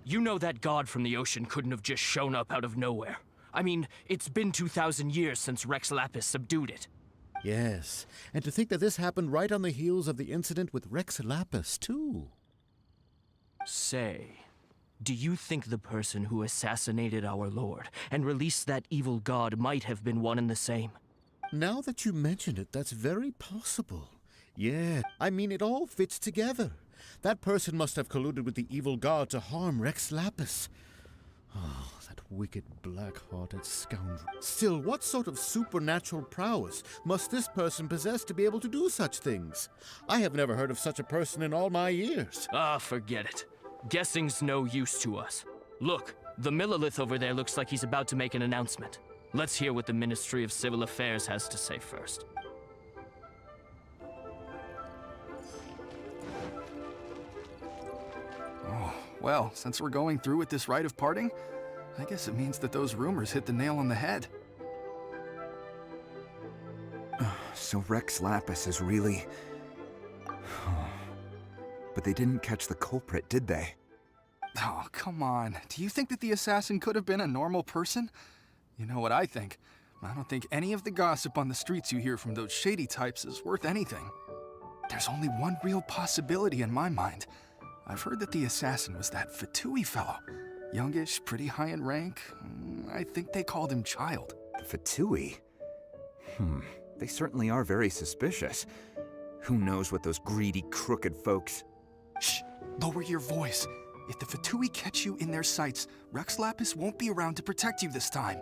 You know that god from the ocean couldn't have just shown up out of nowhere. I mean, it's been 2,000 years since Rex Lapis subdued it. Yes, and to think that this happened right on the heels of the incident with Rex Lapis, too. Say, do you think the person who assassinated our lord and released that evil god might have been one and the same? Now that you mention it, that's very possible. Yeah, I mean, it all fits together. That person must have colluded with the evil god to harm Rex Lapis. Oh, that wicked, black-hearted scoundrel. Still, what sort of supernatural prowess must this person possess to be able to do such things? I have never heard of such a person in all my years. Ah, forget it. Guessing's no use to us. Look, the Millilith over there looks like he's about to make an announcement. Let's hear what the Ministry of Civil Affairs has to say first. Oh, well, since we're going through with this rite of parting, I guess it means that those rumors hit the nail on the head. So Rex Lapis is really... But they didn't catch the culprit, did they? Oh, come on. Do you think that the assassin could have been a normal person? You know what I think. I don't think any of the gossip on the streets you hear from those shady types is worth anything. There's only one real possibility in my mind. I've heard that the assassin was that Fatui fellow. Youngish, pretty high in rank. I think they called him Child. Fatui? They certainly are very suspicious. Who knows what those greedy, crooked folks... Shh! Lower your voice. If the Fatui catch you in their sights, Rex Lapis won't be around to protect you this time.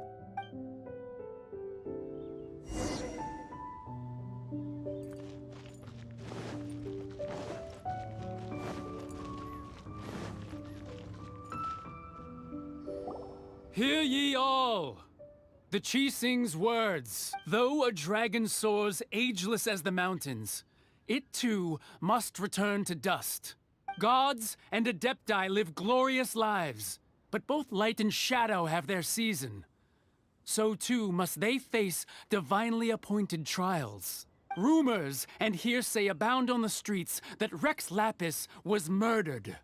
Hear ye all! The Qixing's words. Though a dragon soars ageless as the mountains, it too must return to dust. Gods and Adepti live glorious lives, but both light and shadow have their season. So too must they face divinely appointed trials. Rumors and hearsay abound on the streets that Rex Lapis was murdered.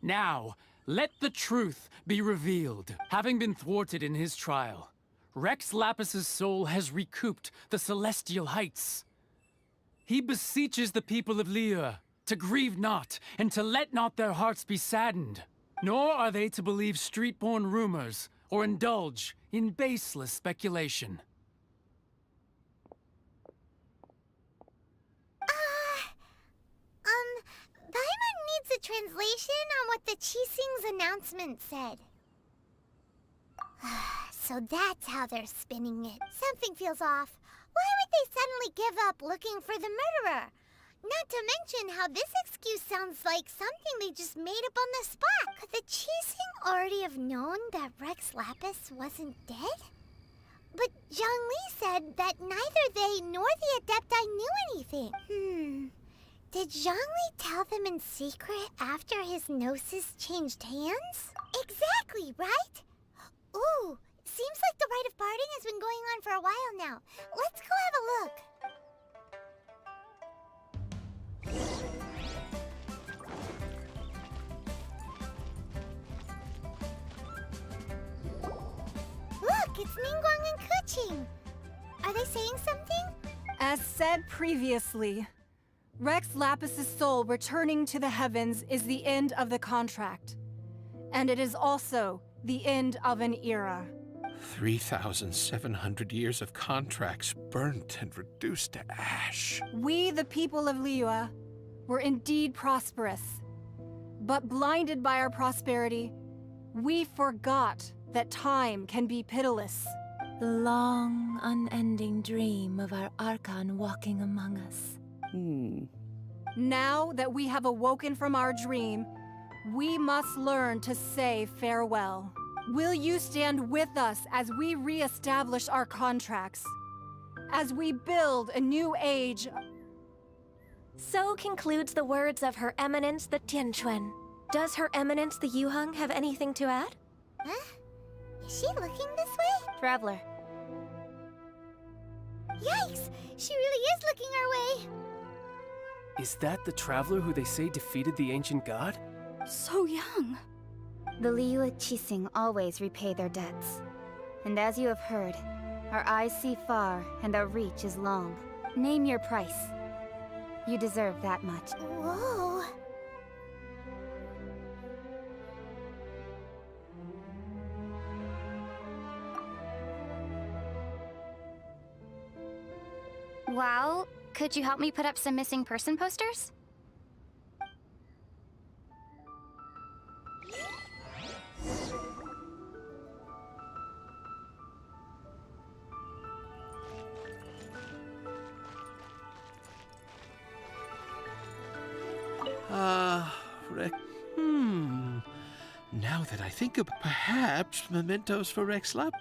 Now, let the truth be revealed. Having been thwarted in his trial, Rex Lapis's soul has recouped the celestial heights. He beseeches the people of Liyue to grieve not and to let not their hearts be saddened. Nor are they to believe street-born rumors or indulge in baseless speculation. Paimon needs a translation on what the Qixing's announcement said. So that's how they're spinning it. Something feels off. Why would they suddenly give up looking for the murderer? Not to mention how this excuse sounds like something they just made up on the spot. Could the Qixing already have known that Rex Lapis wasn't dead? But Zhongli said that neither they nor the Adepti knew anything. Did Zhongli tell them in secret after his gnosis changed hands? Exactly, right? Ooh, seems like the rite of parting has been going on for a while now. Let's go have a look. Look, it's Ningguang and Keqing. Are they saying something? As said previously, Rex Lapis's soul returning to the heavens is the end of the contract. And it is also the end of an era. 3,700 years of contracts burnt and reduced to ash. We, the people of Liyue, were indeed prosperous. But blinded by our prosperity, we forgot that time can be pitiless. The long, unending dream of our Archon walking among us. Now that we have awoken from our dream, we must learn to say farewell. Will you stand with us as we re-establish our contracts? As we build a new age? So concludes the words of Her Eminence the Tianquan. Does Her Eminence the Yuheng have anything to add? Huh? Is she looking this way? Traveler. Yikes! She really is looking our way! Is that the traveler who they say defeated the ancient god? So young. The Liyue Qixing always repay their debts. And as you have heard, our eyes see far and our reach is long. Name your price. You deserve that much. Whoa. Well, could you help me put up some missing person posters? Now that I think of perhaps mementos for Rexlap.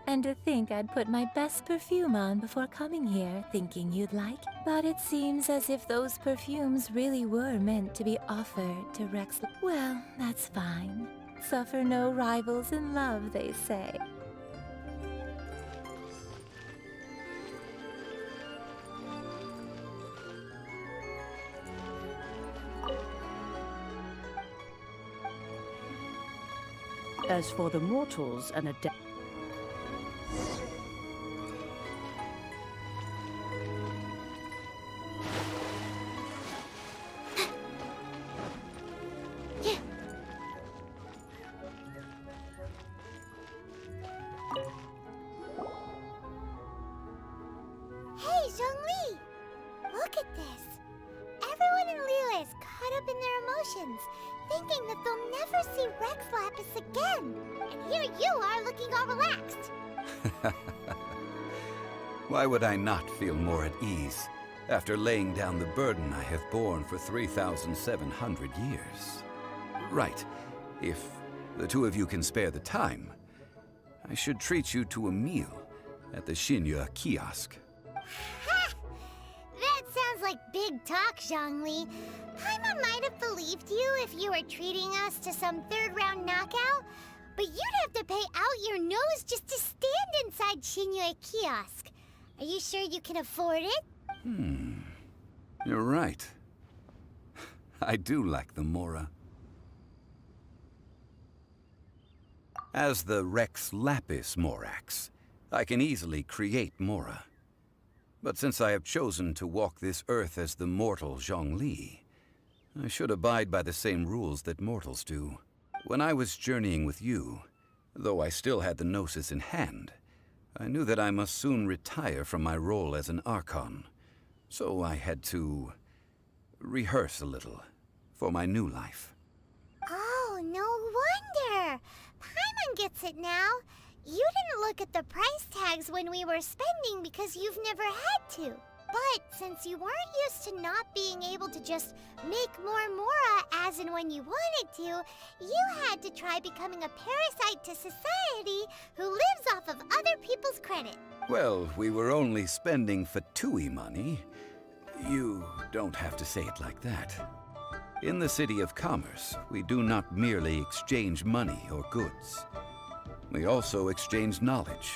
And to think I'd put my best perfume on before coming here, thinking you'd like. But it seems as if those perfumes really were meant to be offered to Rex. Well, that's fine. Suffer no rivals in love, they say. As for the mortals and adept. Hey, Zhongli! Look at this. Everyone in Liyue is caught up in their emotions, thinking that they'll never see Rex Lapis again. And here you are looking all relaxed. Why would I not feel more at ease after laying down the burden I have borne for 3,700 years? Right. If the two of you can spare the time, I should treat you to a meal at the Xinye kiosk. Ha! That sounds like big talk, Zhongli. Paimon might have believed you if you were treating us to some third-round knockout, but you'd have to pay out your nose just to stand inside Xinye kiosk. Are you sure you can afford it? You're right. I do like the Mora. As the Rex Lapis Morax, I can easily create Mora. But since I have chosen to walk this earth as the mortal Zhongli, I should abide by the same rules that mortals do. When I was journeying with you, though I still had the Gnosis in hand, I knew that I must soon retire from my role as an Archon. So I had to rehearse a little for my new life. Oh, no wonder. Paimon gets it now. You didn't look at the price tags when we were spending because you've never had to. But since you weren't used to not being able to just make more Mora as and when you wanted to, you had to try becoming a parasite to society who lives off of other people's credit. Well, we were only spending Fatui money. You don't have to say it like that. In the City of Commerce, we do not merely exchange money or goods. We also exchange knowledge,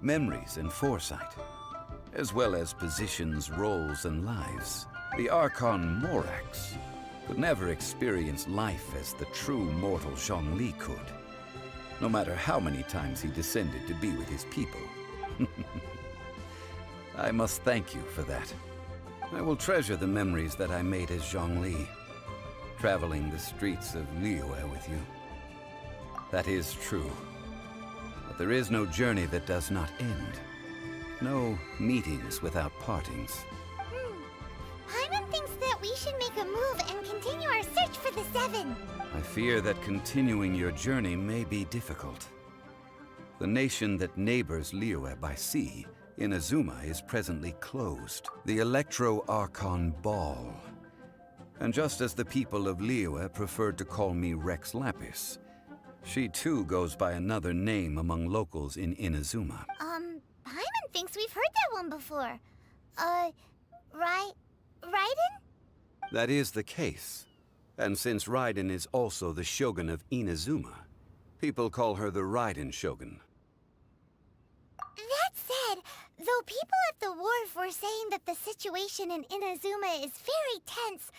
memories, and foresight, as well as positions, roles, and lives. The Archon Morax could never experience life as the true mortal Zhongli could, no matter how many times he descended to be with his people. I must thank you for that. I will treasure the memories that I made as Zhongli, traveling the streets of Liyue with you. That is true. But there is no journey that does not end. No meetings without partings. Paimon thinks that we should make a move and continue our search for the Seven. I fear that continuing your journey may be difficult. The nation that neighbors Liyue by sea, Inazuma, is presently closed. The Electro-Archon Ball. And just as the people of Liyue preferred to call me Rex Lapis, she too goes by another name among locals in Inazuma. Paimon thinks we've heard that one before. Raiden? That is the case. And since Raiden is also the Shogun of Inazuma, people call her the Raiden Shogun. That said, the people at the wharf were saying that the situation in Inazuma is very tense.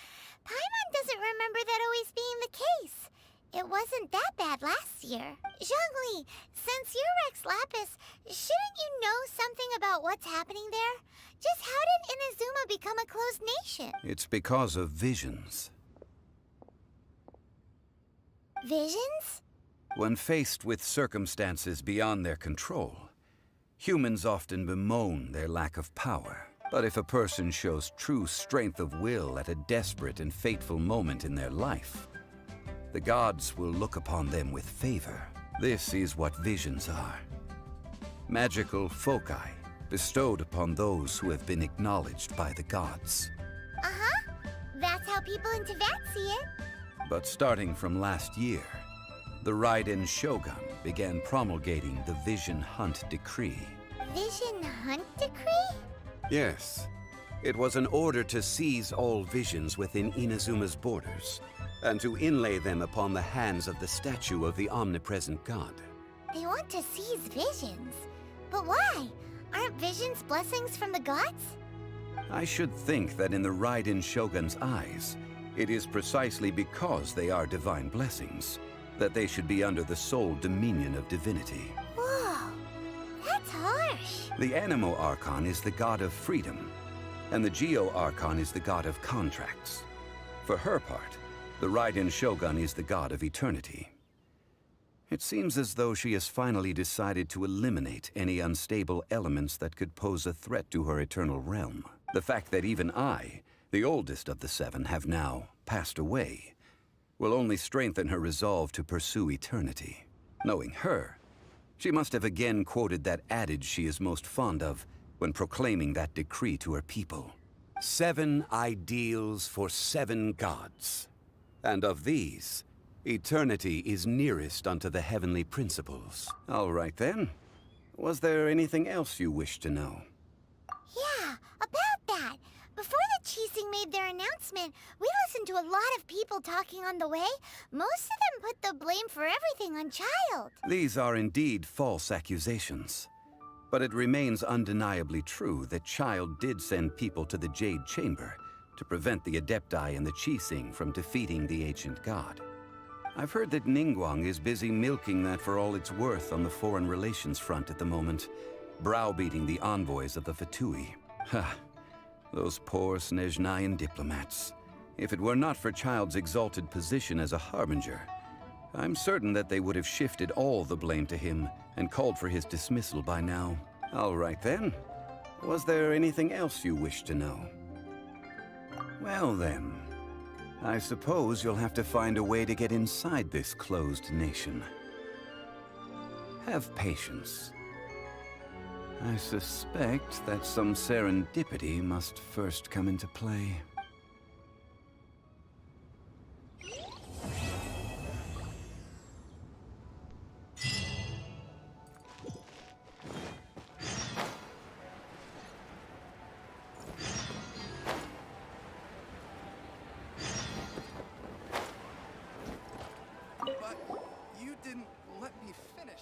Paimon doesn't remember that always being the case. It wasn't that bad last year. Zhongli, since you're Rex Lapis, shouldn't you know something about what's happening there? Just how did Inazuma become a closed nation? It's because of visions. Visions? When faced with circumstances beyond their control, humans often bemoan their lack of power. But if a person shows true strength of will at a desperate and fateful moment in their life, the gods will look upon them with favor. This is what visions are. Magical foci bestowed upon those who have been acknowledged by the gods. Uh-huh. That's how people in Teyvat see it. But starting from last year, the Raiden Shogun began promulgating the Vision Hunt Decree. Vision Hunt Decree? Yes. It was an order to seize all visions within Inazuma's borders, and to inlay them upon the hands of the statue of the omnipresent god. They want to seize visions. But why? Aren't visions blessings from the gods? I should think that in the Raiden Shogun's eyes, it is precisely because they are divine blessings that they should be under the sole dominion of divinity. Whoa, that's harsh. The Anemo Archon is the god of freedom, and the Geo Archon is the god of contracts. For her part, the Raiden Shogun is the god of eternity. It seems as though she has finally decided to eliminate any unstable elements that could pose a threat to her eternal realm. The fact that even I, the oldest of the seven, have now passed away, will only strengthen her resolve to pursue eternity. Knowing her, she must have again quoted that adage she is most fond of when proclaiming that decree to her people. 7 ideals for 7 gods. And of these, eternity is nearest unto the heavenly principles. All right then. Was there anything else you wish to know? Yeah, about that. Before the Qixing made their announcement, we listened to a lot of people talking on the way. Most of them put the blame for everything on Child. These are indeed false accusations. But it remains undeniably true that Child did send people to the Jade Chamber to prevent the Adepti and the Qixing from defeating the ancient god. I've heard that Ningguang is busy milking that for all it's worth on the foreign relations front at the moment, browbeating the envoys of the Fatui. Ha! Those poor Snezhnayan diplomats. If it were not for Child's exalted position as a harbinger, I'm certain that they would have shifted all the blame to him and called for his dismissal by now. All right then. Was there anything else you wish to know? Well then, I suppose you'll have to find a way to get inside this closed nation. Have patience. I suspect that some serendipity must first come into play. But you didn't let me finish.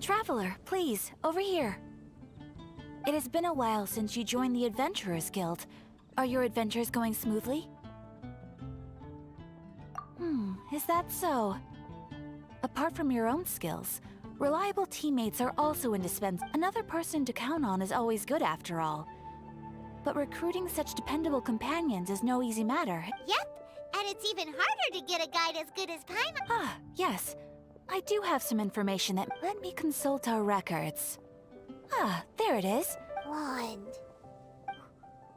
Traveler, please, over here. It has been a while since you joined the Adventurers Guild. Are your adventures going smoothly? Is that so? Apart from your own skills, reliable teammates are also indispensable. Another person to count on is always good after all. But recruiting such dependable companions is no easy matter. Yep, and it's even harder to get a guide as good as Paimon. Ah, yes. I do have some information that... Let me consult our records. Ah, there it is. Wand.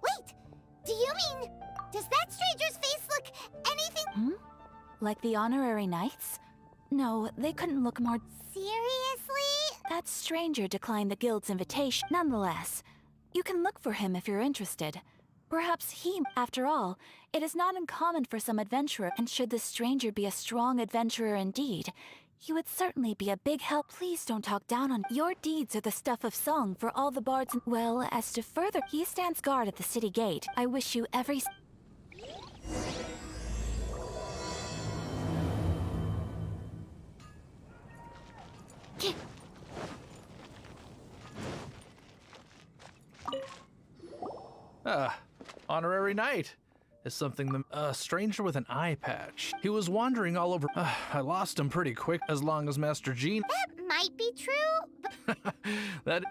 Wait, do you mean... Does that stranger's face look anything... Like the honorary knights? No, they couldn't look more... Seriously? That stranger declined the guild's invitation. Nonetheless, you can look for him if you're interested. Perhaps he... After all, it is not uncommon for some adventurer, and should the stranger be a strong adventurer indeed, he would certainly be a big help. Please don't talk down on... Your deeds are the stuff of song for all the bards... Well, as to further... He stands guard at the city gate. I wish you every... Honorary knight is something a stranger with an eye patch. He was wandering all over. I lost him pretty quick as long as Master Gene. That might be true, but...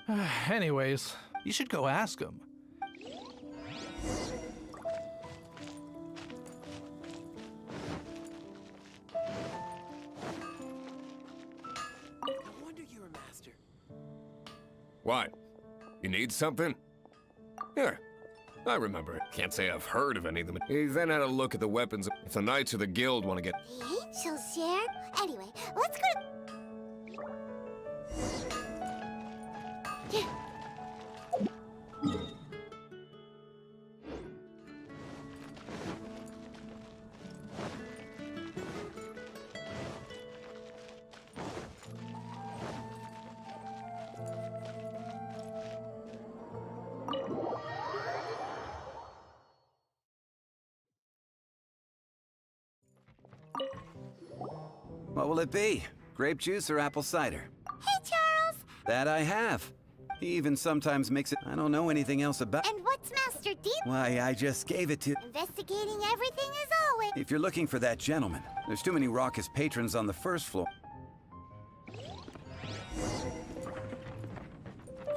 Anyways, you should go ask him. No wonder you're a master. What? You need something? Here. I remember it. Can't say I've heard of any of them. He then had a look at the weapons. If the Knights of the Guild want to get... The angels share? Anyway, let's go to... What will it be? Grape juice or apple cider? Hey, Charles! That I have. He even sometimes makes it... I don't know anything else about... And what's Master Dean? Why, I just gave it to... Investigating everything as always. If you're looking for that gentleman, there's too many raucous patrons on the first floor.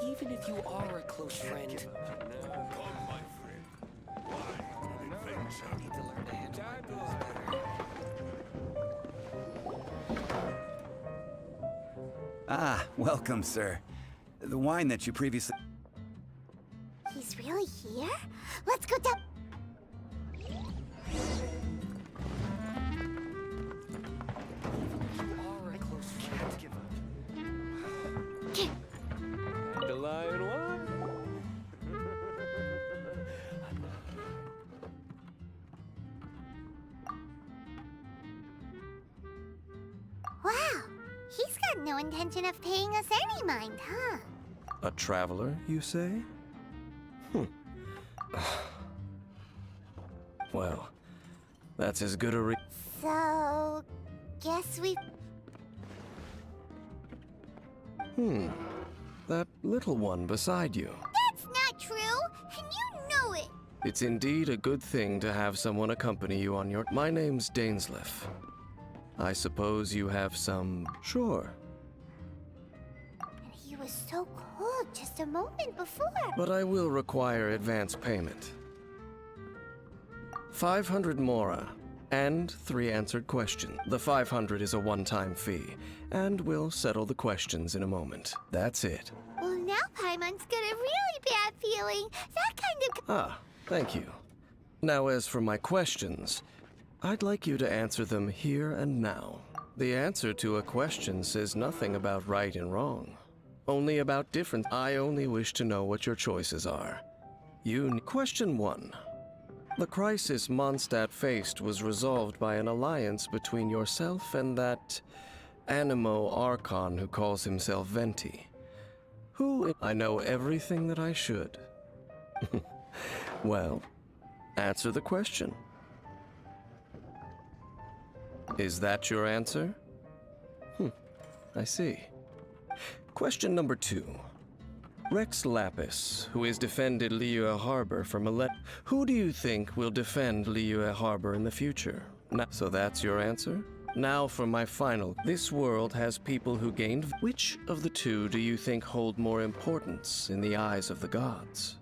Even if you are a close friend. Ah, welcome, sir. The wine that you previously... He's really here? Let's go down... Dandelion wine? Wow, he's got no intention of paying us any mind, huh? A traveler, you say? Well, that's as good a So... guess we... That little one beside you. That's not true, and you know it! It's indeed a good thing to have someone accompany you on your... My name's Dainsleif. I suppose you have some... Sure. And he was so cold just a moment before. But I will require advance payment. 500 mora, and 3 answered questions. The 500 is a one-time fee, and we'll settle the questions in a moment. That's it. Well, now Paimon's got a really bad feeling. That kind of... Ah, thank you. Now, as for my questions, I'd like you to answer them here and now. The answer to a question says nothing about right and wrong, only about difference. I only wish to know what your choices are. Question 1. The crisis Mondstadt faced was resolved by an alliance between yourself and that Animo Archon who calls himself Venti. I know everything that I should. Well, answer the question. Is that your answer? I see. Question number 2. Rex Lapis, who has defended Liyue Harbor for millennia. Who do you think will defend Liyue Harbor in the future? So that's your answer? Now for my final. This world has people who gained. Which of the two do you think hold more importance in the eyes of the gods?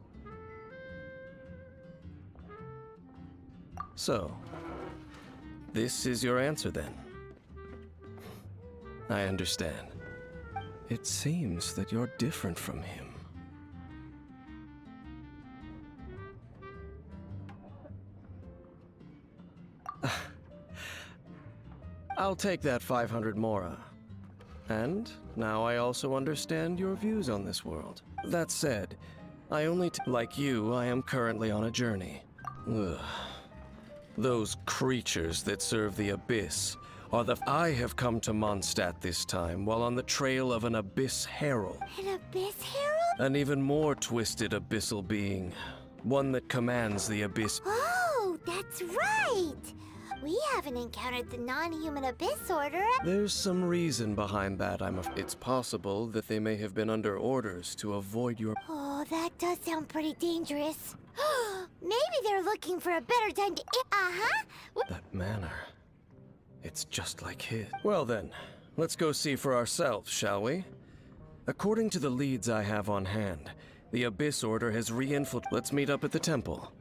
So, this is your answer then. I understand. It seems that you're different from him. I'll take that 500 mora. And now I also understand your views on this world. That said, I only like you, I am currently on a journey. Ugh. Those creatures that serve the Abyss are the... I have come to Mondstadt this time while on the trail of an Abyss Herald. An Abyss Herald? An even more twisted abyssal being. One that commands the Abyss. Oh, that's right! We haven't encountered the non-human Abyss Order. There's some reason behind that, It's possible that they may have been under orders to avoid your... Oh, that does sound pretty dangerous. Maybe they're looking for a better time to... That manner. It's just like his. Well then, let's go see for ourselves, shall we? According to the leads I have on hand, the Abyss Order has re-infiltrated. Let's meet up at the temple.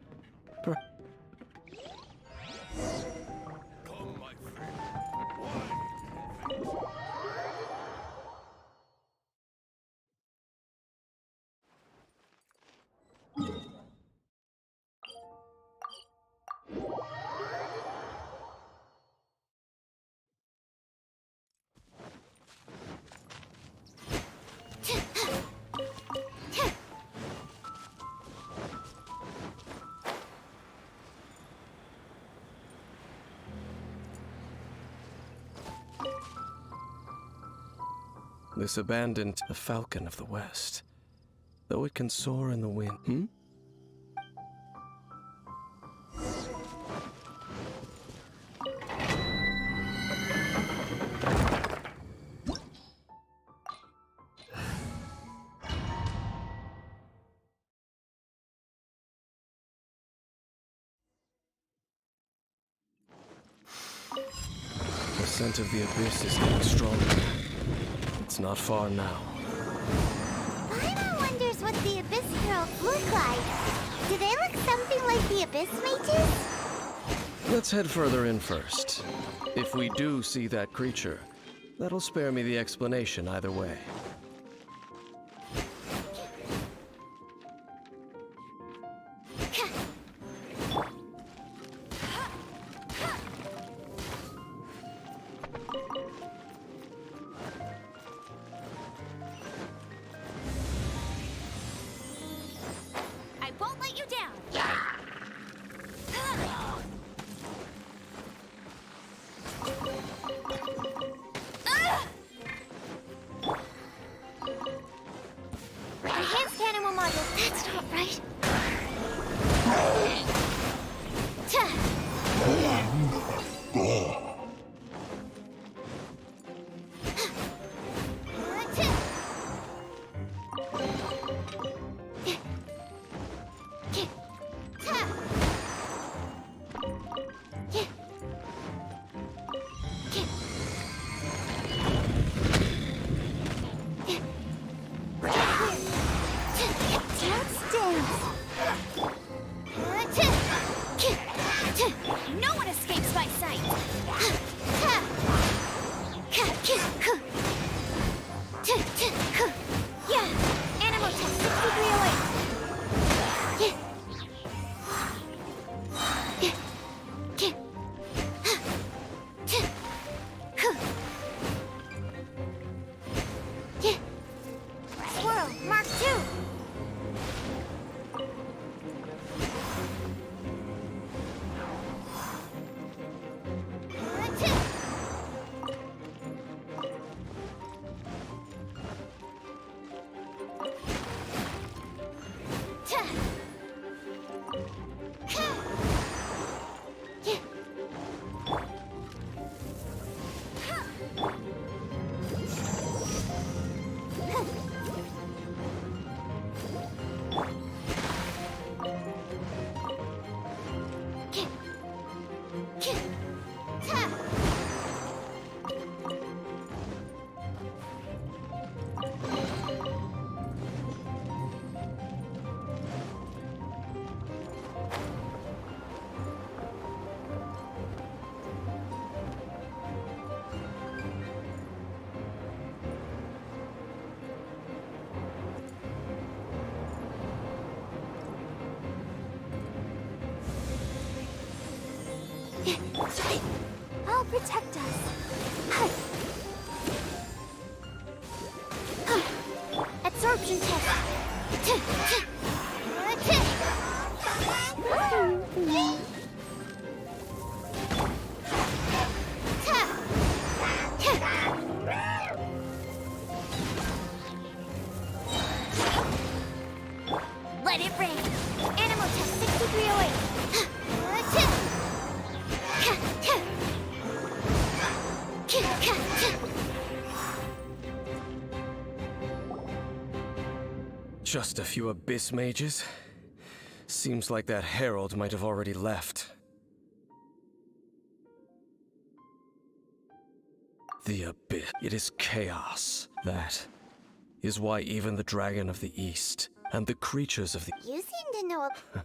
This abandoned the Falcon of the West, though it can soar in the wind. The scent of the Abyss is getting stronger. It's not far now. Paimon wonders what the Abyss Heralds look like. Do they look something like the Abyss Mages? Let's head further in first. If we do see that creature, that'll spare me the explanation either way. I'll protect us. Absorption test. Let it rain. Animal test 6308. Just a few abyss mages? Seems like that herald might have already left. The abyss. It is chaos. That is why even the Dragon of the East and the creatures of the... You seem to know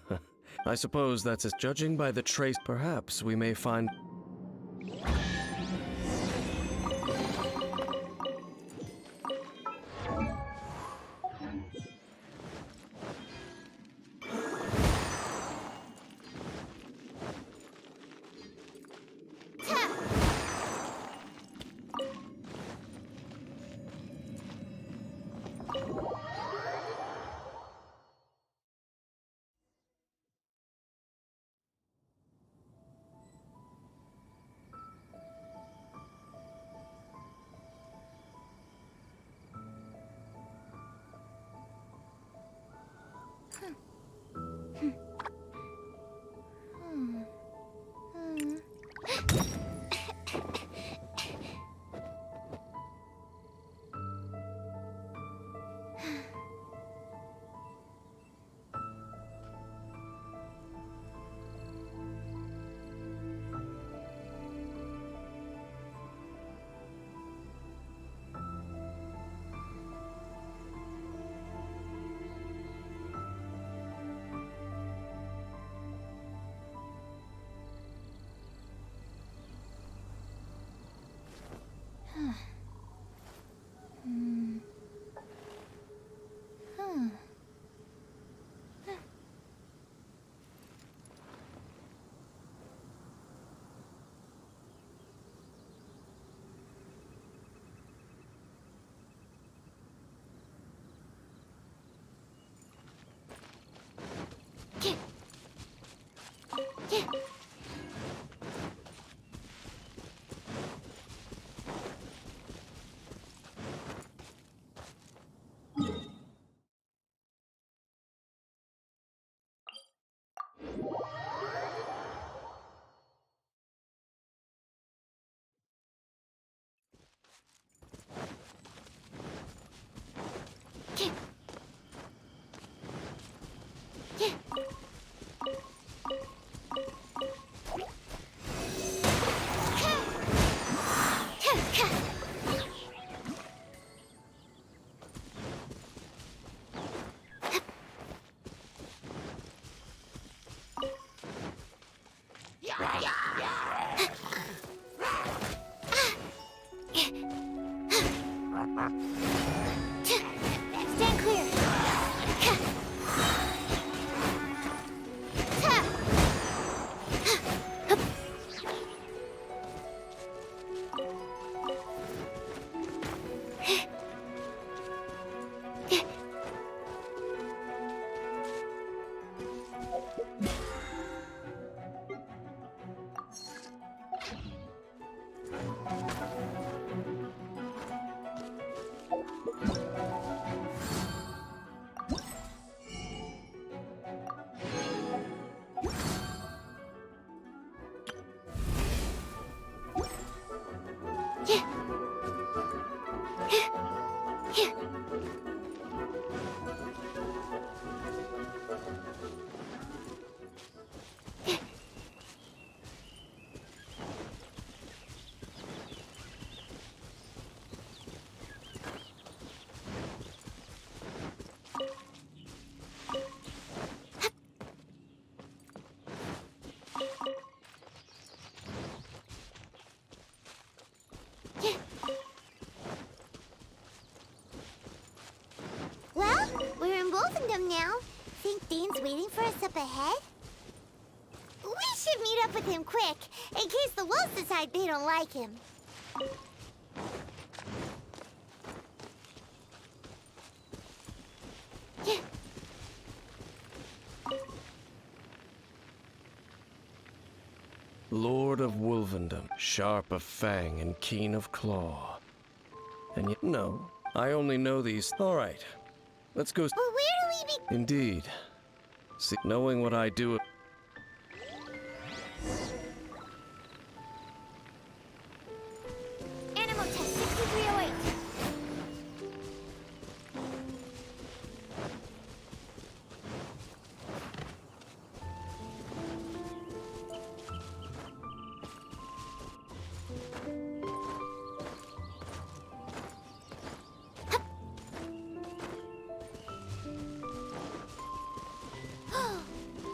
a... I suppose that's as judging by the trace. Perhaps we may find... Stand clear. Well, we're in Wolfendom now. Think Dane's waiting for us up ahead? We should meet up with him quick. in case the wolves decide they don't like him. Lord of Wolvendom, sharp of fang and keen of claw. And yet, no, I only know these. All right, let's go. Well, where do we be? Indeed. See, knowing what I do. Animal test 6308.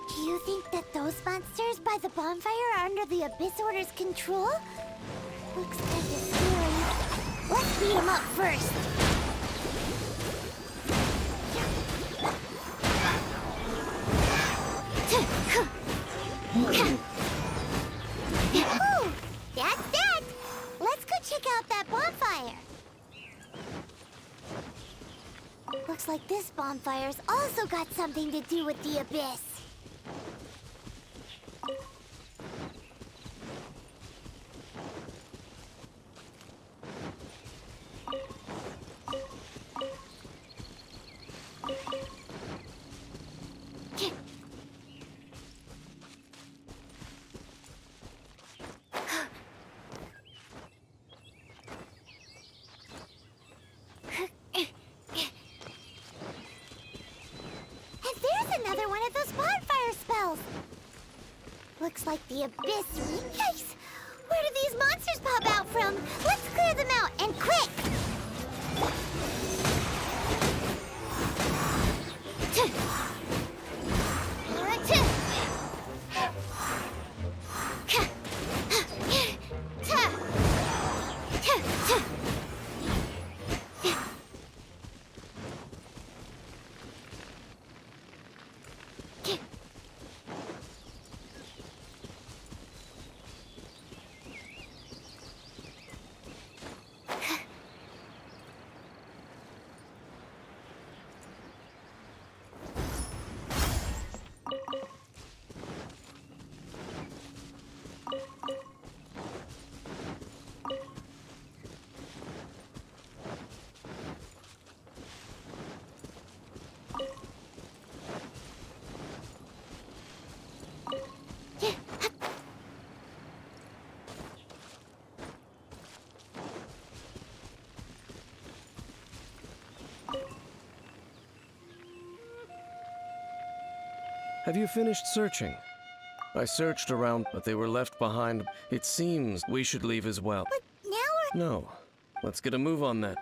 Do you think that those monsters by the bonfire are under the Abyss Order's control? Looks kinda scary. Let's beat them up first. Whew, that's that. Let's go check out that bonfire. Looks like this bonfire's also got something to do with the Abyss. Another one of those bonfire spells. Looks like the Abyss. Yikes! Where do these monsters pop out from? Let's clear them out, and quick! Have you finished searching? I searched around, but they were left behind. It seems we should leave as well. But now we're... No. Let's get a move on that.